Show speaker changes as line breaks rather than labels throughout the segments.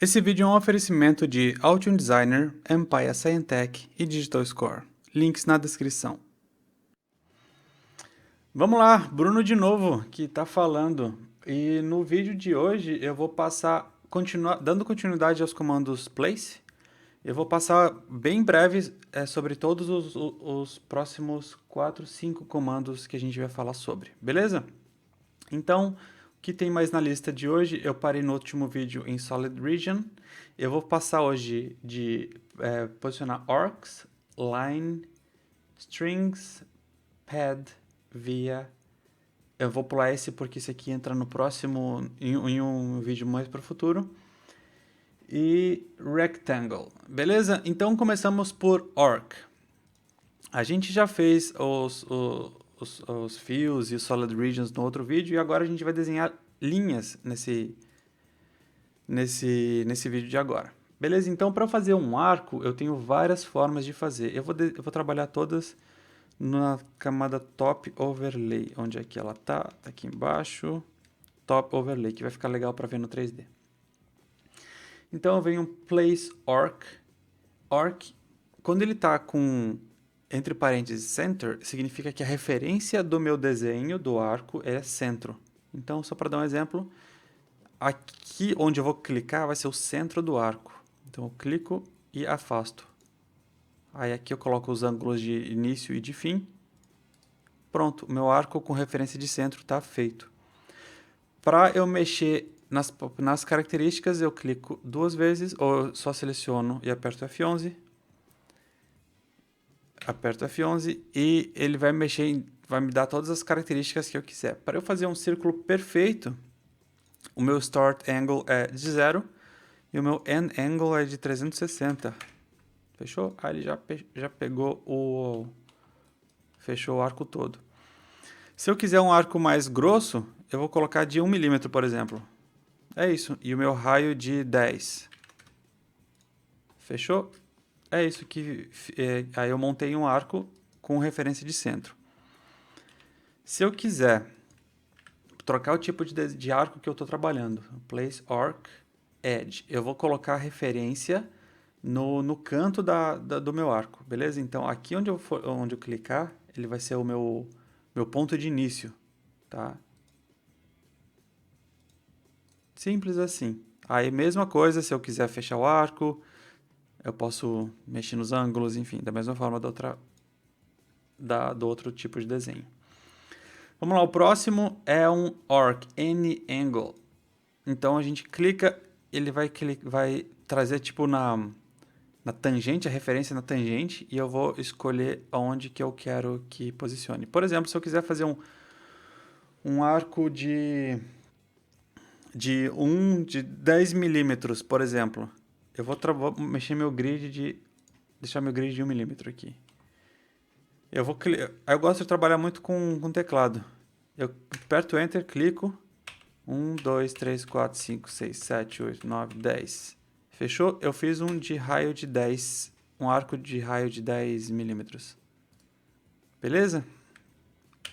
Esse vídeo é um oferecimento de Altium Designer, Empire Scientech e Digital Score. Links na descrição. Vamos lá, Bruno de novo, que está falando. E no vídeo de hoje eu vou dando continuidade aos comandos place. Eu vou passar bem breve sobre todos os próximos 4, 5 comandos que a gente vai falar sobre, beleza? Então, o que tem mais na lista de hoje? Eu parei no último vídeo em Solid Region. Eu vou passar hoje de posicionar arcs, line, strings, pad, via. Eu vou pular esse porque esse aqui entra no próximo, em um vídeo mais para o futuro. E rectangle, beleza? Então começamos por arc. A gente já fez os fios e os solid regions no outro vídeo e agora a gente vai desenhar linhas nesse vídeo de agora. Beleza? Então, para fazer um arco, eu tenho várias formas de fazer. Eu vou trabalhar todas na camada Top Overlay. Onde é que ela tá? Tá aqui embaixo. Top Overlay, que vai ficar legal para ver no 3D. Então, eu venho Place Arc. Arc, quando ele está com entre parênteses center, significa que a referência do meu desenho do arco é centro. Então, só para dar um exemplo, aqui onde eu vou clicar vai ser o centro do arco. Então, eu clico e afasto. Aí aqui eu coloco os ângulos de início e de fim. Pronto, o meu arco com referência de centro está feito. Para eu mexer nas características, eu clico duas vezes, ou eu só seleciono e aperto F11. Aperto F11 e ele vai vai me dar todas as características que eu quiser. Para eu fazer um círculo perfeito, o meu start angle é de 0 e o meu end angle é de 360. Fechou? Aí ele já pegou fechou o arco todo. Se eu quiser um arco mais grosso, eu vou colocar de 1 milímetro, por exemplo. É isso. E o meu raio de 10. Fechou? É isso que... aí eu montei um arco com referência de centro. Se eu quiser trocar o tipo de arco que eu estou trabalhando, Place Arc Edge, eu vou colocar a referência no canto do meu arco, beleza? Então, aqui onde eu clicar, ele vai ser o meu ponto de início, tá? Simples assim. Aí, mesma coisa, se eu quiser fechar o arco, eu posso mexer nos ângulos, enfim, da mesma forma do outro tipo de desenho. Vamos lá, o próximo é um arc, any angle. Então a gente clica, ele vai trazer tipo na tangente, a referência na tangente, e eu vou escolher onde que eu quero que posicione. Por exemplo, se eu quiser fazer um arco de 10 milímetros, por exemplo, eu vou mexer meu grid deixar meu grid de 1 milímetro aqui. Eu gosto de trabalhar muito com teclado. Eu aperto Enter, clico. 1, 2, 3, 4, 5, 6, 7, 8, 9, 10. Fechou? Eu fiz um de raio de 10. Um arco de raio de 10 milímetros. Beleza? O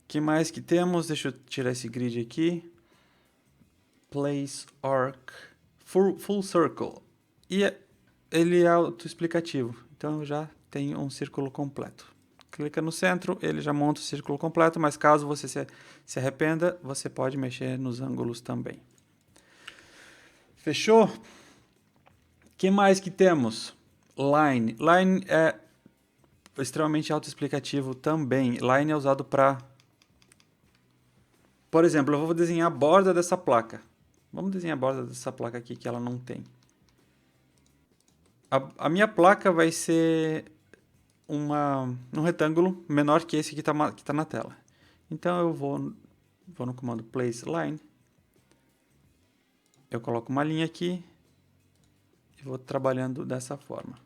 que mais que temos? Deixa eu tirar esse grid aqui. Place Arc. Full Circle. E ele é autoexplicativo. Então eu já tenho um círculo completo. Clica no centro, ele já monta o círculo completo, mas caso você se arrependa, você pode mexer nos ângulos também. Fechou? O que mais que temos? Line. Line é extremamente autoexplicativo também. Line é usado para... Por exemplo, eu vou desenhar a borda dessa placa. Vamos desenhar a borda dessa placa aqui que ela não tem. A minha placa vai ser um retângulo menor que esse que tá na tela. Então eu vou no comando Place Line. Eu coloco uma linha aqui e vou trabalhando dessa forma.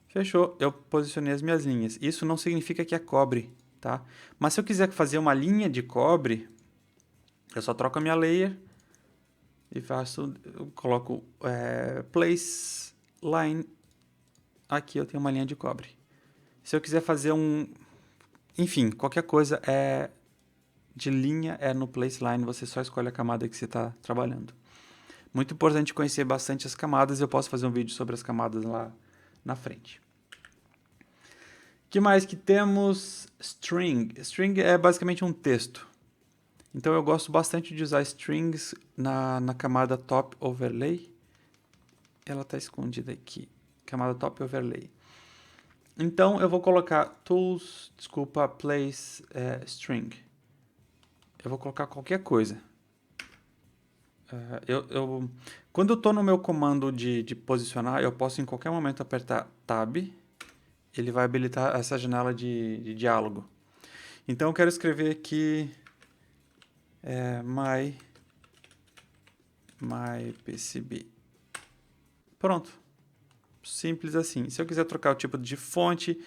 Fechou, eu posicionei as minhas linhas. Isso não significa que é cobre, tá? Mas se eu quiser fazer uma linha de cobre, eu só troco a minha layer e eu coloco Place Line. Aqui eu tenho uma linha de cobre. Se eu quiser fazer enfim, qualquer coisa de linha é no placeline, você só escolhe a camada que você está trabalhando. Muito importante conhecer bastante as camadas, eu posso fazer um vídeo sobre as camadas lá na frente. O que mais que temos? String. String é basicamente um texto. Então eu gosto bastante de usar strings na camada Top Overlay. Ela está escondida aqui. Camada Top Overlay. Então eu vou colocar place string. Eu vou colocar qualquer coisa. Quando eu estou no meu comando de posicionar, eu posso em qualquer momento apertar Tab. Ele vai habilitar essa janela de diálogo. Então eu quero escrever aqui my PCB. Pronto. Simples assim. Se eu quiser trocar o tipo de fonte,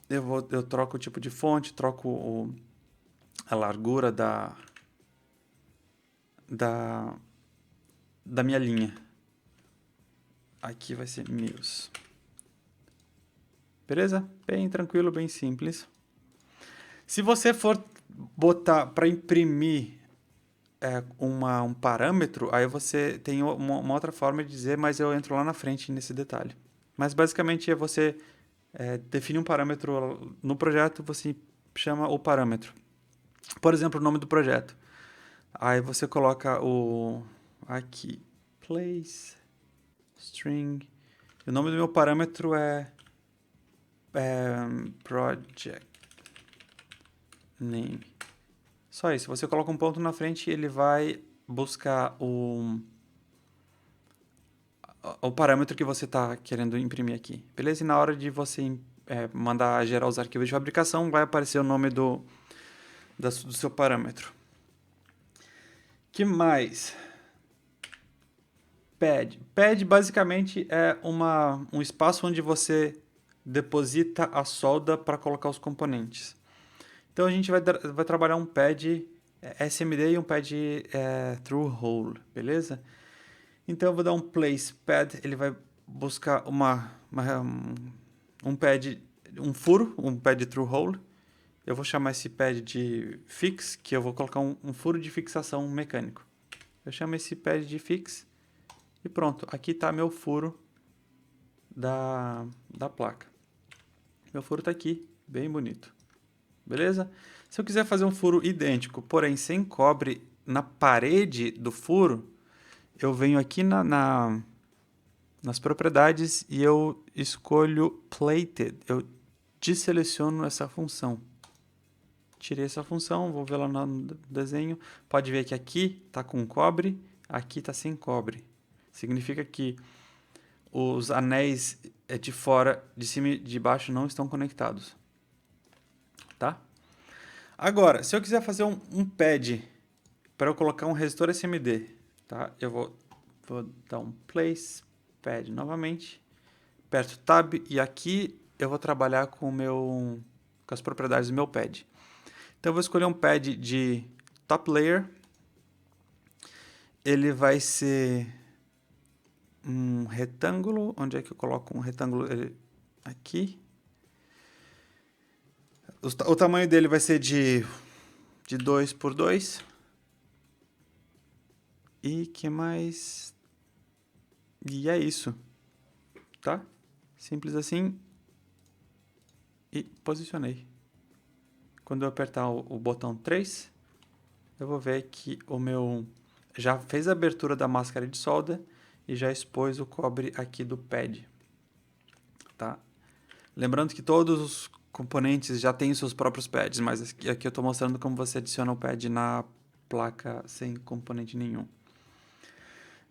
eu troco o tipo de fonte, troco a largura da minha linha. Aqui vai ser news. Beleza? Bem tranquilo, bem simples. Se você for botar para imprimir um parâmetro, aí você tem uma outra forma de dizer, mas eu entro lá na frente nesse detalhe. Mas basicamente é você definir um parâmetro no projeto, você chama o parâmetro. Por exemplo, o nome do projeto. Aí você coloca aqui, place, string. O nome do meu parâmetro é project name. Só isso. Você coloca um ponto na frente e ele vai buscar o parâmetro que você está querendo imprimir aqui. Beleza? E na hora de você mandar gerar os arquivos de fabricação, vai aparecer o nome do seu parâmetro. Que mais? Pad. Pad basicamente é um espaço onde você deposita a solda para colocar os componentes. Então a gente vai trabalhar um pad SMD e um pad through hole, beleza? Então eu vou dar um place pad, ele vai buscar um pad, um furo, um pad through hole. Eu vou chamar esse pad de fix, que eu vou colocar um furo de fixação mecânico. Eu chamo esse pad de fix e pronto. Aqui está meu furo da placa. Meu furo está aqui, bem bonito. Beleza? Se eu quiser fazer um furo idêntico, porém sem cobre na parede do furo, eu venho aqui nas propriedades e eu escolho Plated. Eu deseleciono essa função. Tirei essa função, vou ver lá no desenho. Pode ver que aqui está com cobre, aqui está sem cobre. Significa que os anéis de fora, de cima e de baixo não estão conectados. Tá? Agora, se eu quiser fazer um pad para eu colocar um resistor SMD, tá? Eu vou dar um place pad novamente, aperto Tab e aqui eu vou trabalhar com as propriedades do meu pad. Então eu vou escolher um pad de top layer. Ele vai ser um retângulo. Onde é que eu coloco um retângulo? Aqui. O tamanho dele vai ser de 2 por 2. E que mais? E é isso. Tá? Simples assim. E posicionei. Quando eu apertar o botão 3, eu vou ver que o meu já fez a abertura da máscara de solda e já expôs o cobre aqui do pad. Tá? Lembrando que todos os componentes já têm seus próprios pads, mas aqui eu estou mostrando como você adiciona o pad na placa sem componente nenhum.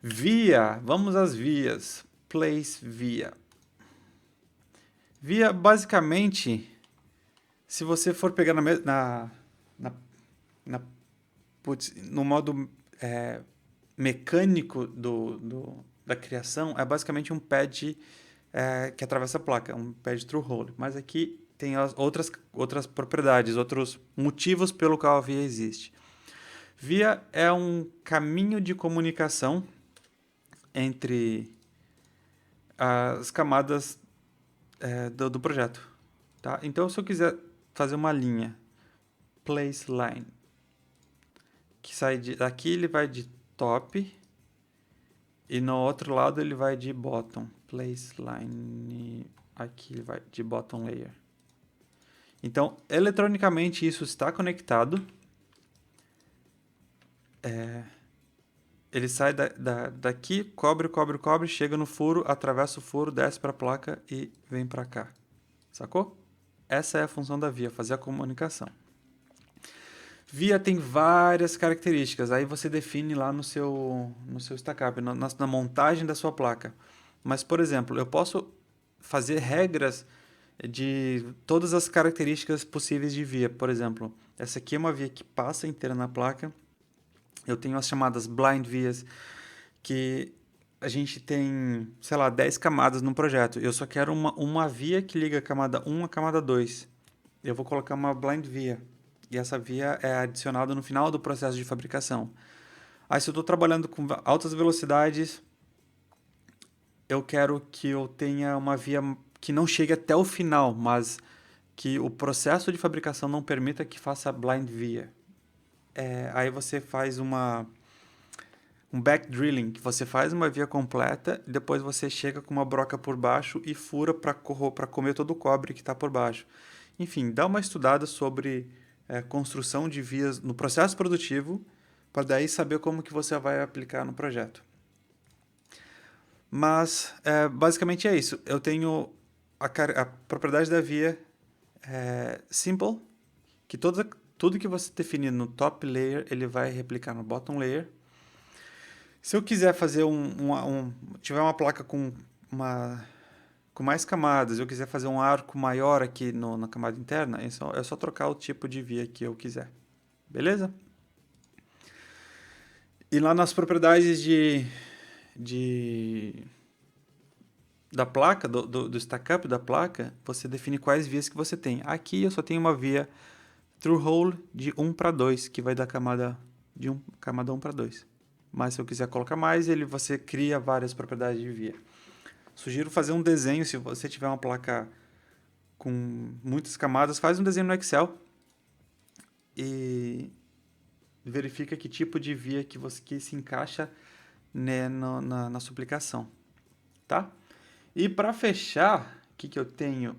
Via, vamos às vias. Place via. Via, basicamente, se você for pegar no modo mecânico da criação, é basicamente um pad que atravessa a placa, um pad through hole. Mas aqui tem as outras propriedades, outros motivos pelo qual a via existe. Via é um caminho de comunicação entre as camadas do projeto. Tá? Então, se eu quiser fazer uma linha place line, que sai daqui, ele vai de top e no outro lado ele vai de bottom. Place line, aqui ele vai de bottom layer. Então, eletronicamente isso está conectado. Ele sai daqui, cobre, chega no furo, atravessa o furo, desce para a placa e vem para cá. Sacou? Essa é a função da via, fazer a comunicação. Via tem várias características, aí você define lá no seu stackup, na montagem da sua placa. Mas, por exemplo, eu posso fazer regras de todas as características possíveis de via. Por exemplo, essa aqui é uma via que passa inteira na placa. Eu tenho as chamadas blind vias, que a gente tem, sei lá, 10 camadas no projeto. Eu só quero uma via que liga a camada 1 à camada 2. Eu vou colocar uma blind via. E essa via é adicionada no final do processo de fabricação. Aí, se eu estou trabalhando com altas velocidades, eu quero que eu tenha uma via que não chegue até o final, mas que o processo de fabricação não permita que faça blind via. Aí você faz um back drilling, que você faz uma via completa, depois você chega com uma broca por baixo e fura para comer todo o cobre que está por baixo. Enfim, dá uma estudada sobre construção de vias no processo produtivo, para daí saber como que você vai aplicar no projeto. Mas, basicamente é isso. Eu tenho a propriedade da via simple, que tudo que você definir no top layer, ele vai replicar no bottom layer. Se eu quiser fazer tiver uma placa com mais camadas, eu quiser fazer um arco maior aqui na camada interna, é só trocar o tipo de via que eu quiser. Beleza? E lá nas propriedades da placa, do stackup da placa, você define quais vias que você tem. Aqui eu só tenho uma via through hole de 1 para 2, que vai da camada 1 para 2. Mas se eu quiser colocar mais, você cria várias propriedades de via. Sugiro fazer um desenho, se você tiver uma placa com muitas camadas, faz um desenho no Excel e verifica que tipo de via que se encaixa, né, na sua aplicação. Tá? E para fechar, o que eu tenho?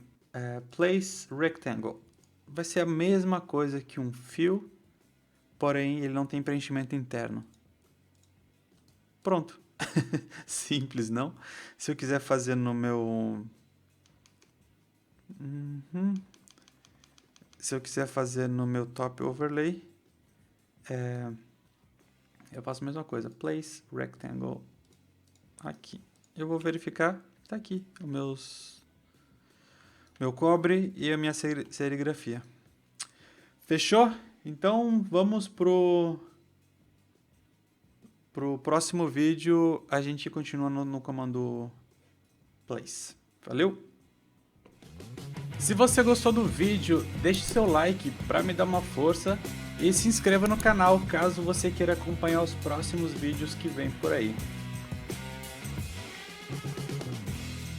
Place rectangle. Vai ser a mesma coisa que um fill, porém ele não tem preenchimento interno. Pronto. Simples, não? Se eu quiser fazer no meu... Se eu quiser fazer no meu top overlay, eu faço a mesma coisa. Place rectangle aqui. Eu vou verificar, está aqui o meu cobre e a minha serigrafia. Fechou? Então vamos pro próximo vídeo. A gente continua no comando place. Valeu? Se você gostou do vídeo, deixe seu like para me dar uma força e se inscreva no canal caso você queira acompanhar os próximos vídeos que vem por aí.